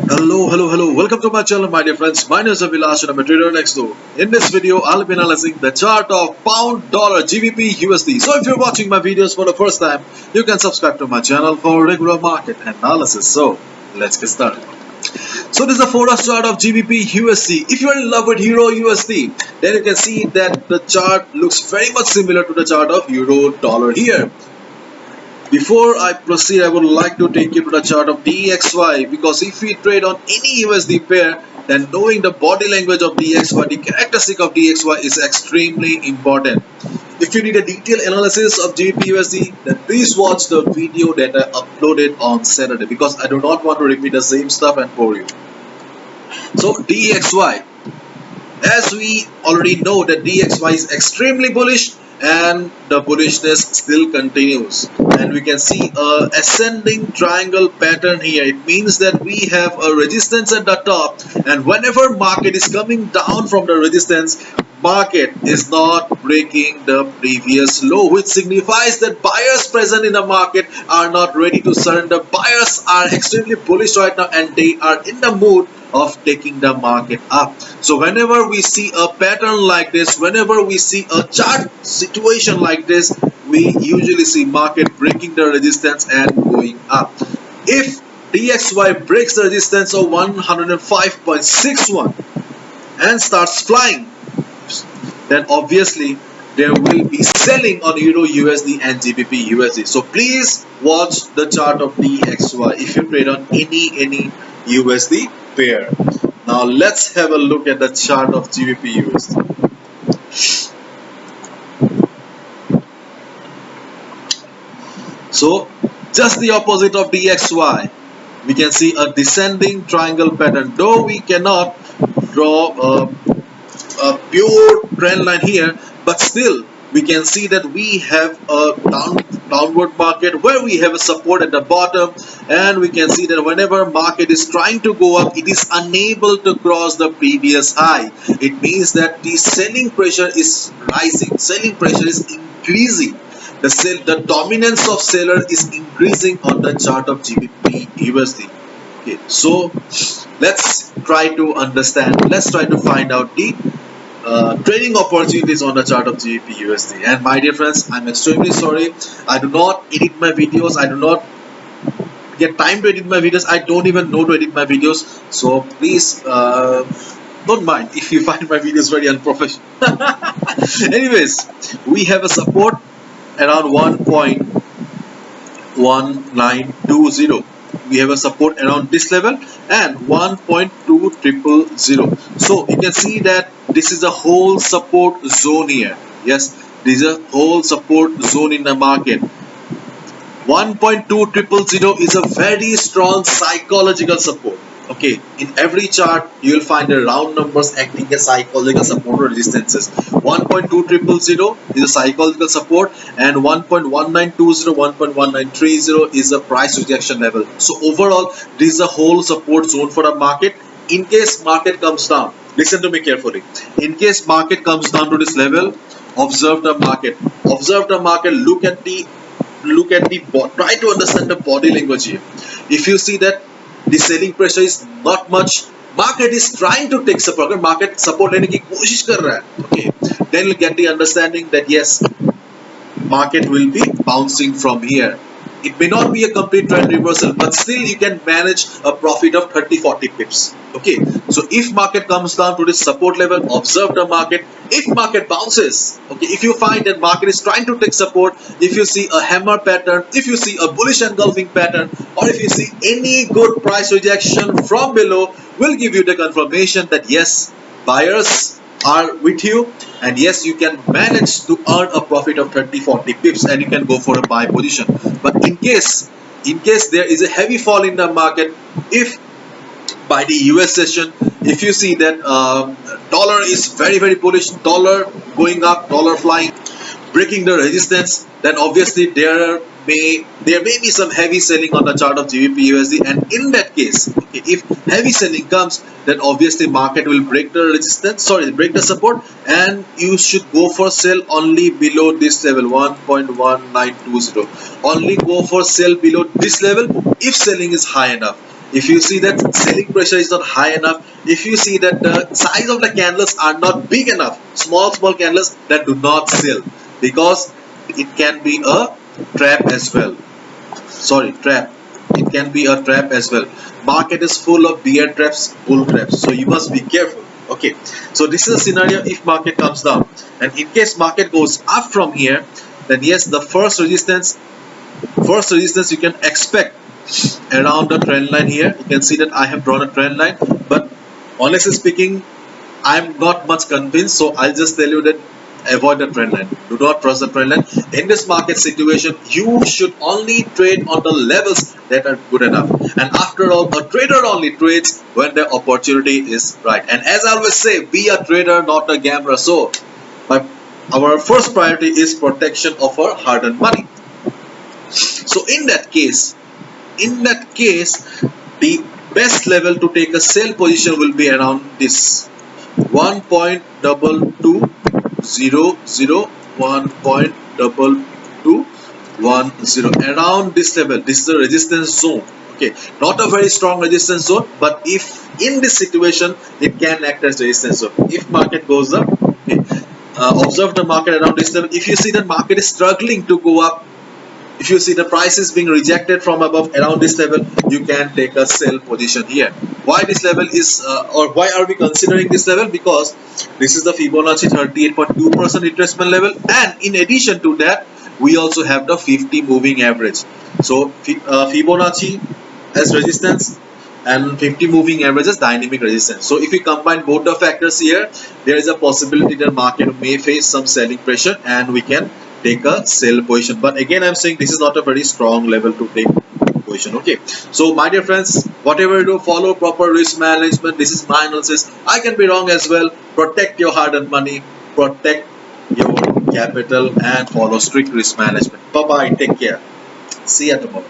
Hello. Welcome to my channel, my dear friends. My name is Avilash and I'm a trader next door. In this video, I'll be analyzing the chart of pound dollar GBP USD. So if you're watching my videos for the first time, you can subscribe to my channel for regular market analysis. So let's get started. So this is the forecast chart of GBP USD. If you're in love with Euro USD, then you can see that the chart looks very much similar to the chart of Euro dollar here. Before I proceed, I would like to take you to the chart of DXY, because if we trade on any USD pair, then knowing the body language of DXY, the characteristic of DXY is extremely important. If you need a detailed analysis of GBPUSD, then please watch the video that I uploaded on Saturday, because I do not want to repeat the same stuff and bore you. So DXY, as we already know that DXY is extremely bullish and the bullishness still continues, and we can see a ascending triangle pattern here. It means that we have a resistance at the top, and whenever market is coming down from the resistance, market is not breaking the previous low, which signifies that buyers present in the market are not ready to surrender. Buyers are extremely bullish right now and they are in the mood of taking the market up. So whenever we see a pattern like this, whenever we see a chart situation like this, we usually see market breaking the resistance and going up. If DXY breaks the resistance of 105.61 and starts flying, then obviously there will be selling on Euro USD and GBP USD. So please watch the chart of DXY if you trade on any USD pair. Now let's have a look at the chart of GBP USD. So just the opposite of DXY, we can see a descending triangle pattern. Though we cannot draw a pure trend line here, but still we can see that we have a downward market where we have a support at the bottom, and we can see that whenever market is trying to go up, it is unable to cross the previous high. It means that the selling pressure is rising, selling pressure is increasing. The dominance of seller is increasing on the chart of GBP USD. Okay, so let's try to understand, let's try to find out the trading opportunities on the chart of GBP USD. And my dear friends, I'm extremely sorry, I do not edit my videos, I do not get time to edit my videos, I don't even know to edit my videos. So please don't mind if you find my videos very unprofessional. Anyways, we have a support around 1.1920. We have a support around this level and 1.2000. So you can see that this is a whole support zone here. Yes, this is a whole support zone in the market. 1.2000 is a very strong psychological support. Okay, in every chart you will find the round numbers acting as psychological support or resistances. 1.2000 is a psychological support, and 1.1920, 1.1930 is a price rejection level. So overall, this is a whole support zone for the market. In case market comes down, listen to me carefully. In case market comes down to this level, observe the market. Observe the market. Look at the try to understand the body language here. If you see that the selling pressure is not much, market is trying to take support, market support लेने की कोशिश कर रहा है, okay, then you'll get the understanding that yes, market will be bouncing from here. It may not be a complete trend reversal, but still you can manage a profit of 30-40 pips. Okay, so if market comes down to this support level, observe the market. If market bounces, okay, if you find that market is trying to take support, if you see a hammer pattern, if you see a bullish engulfing pattern, or if you see any good price rejection from below, will give you the confirmation that yes, buyers are with you, and yes, you can manage to earn a profit of 30-40 pips and you can go for a buy position. But in case there is a heavy fall in the market, if by the US session, if you see that dollar is very bullish, dollar going up, dollar flying, breaking the resistance, then obviously there may be some heavy selling on the chart of GBP USD, and in that case, okay, if heavy selling comes, then obviously market will break the resistance, break the support, and you should go for sell only below this level 1.1920. Only go for sell below this level if selling is high enough. if you see that selling pressure is not high enough, if you see that the size of the candles are not big enough, small candles, that do not sell, because it can be a trap as well. Sorry, trap. It can be a trap as well. Market is full of bear traps, bull traps, so you must be careful. Okay, so this is a scenario if market comes down, and in case market goes up from here, then yes, the first resistance you can expect around the trend line here. You can see that I have drawn a trend line, but honestly speaking, I'm not much convinced, so I'll just tell you that avoid the trend line. Do not trust the trend line. In this market situation, you should only trade on the levels that are good enough. And after all, a trader only trades when the opportunity is right. And as I always say, be a trader, not a gambler. So, but our first priority is protection of our hard-earned money. So in that case, the best level to take a sell position will be around this 1.2200, 1.2210, around this level. This is the resistance zone. Okay, not a very strong resistance zone, but if in this situation, it can act as resistance zone. If market goes up, okay, observe the market around this level. If you see the market is struggling to go up, if you see the price is being rejected from above around this level, you can take a sell position here. Why this level is, or why are we considering this level? Because this is the Fibonacci 38.2% retracement level, and in addition to that, we also have the 50 moving average. So Fibonacci as resistance and 50 moving average as dynamic resistance. So if we combine both the factors here, there is a possibility that market may face some selling pressure, and we can take a sell position. But again, I'm saying this is not a very strong level to take position. Okay, so my dear friends, whatever you do, follow proper risk management. This is my analysis. I can be wrong as well. Protect your hard-earned money, protect your capital, and follow strict risk management. Bye bye, take care, see you tomorrow.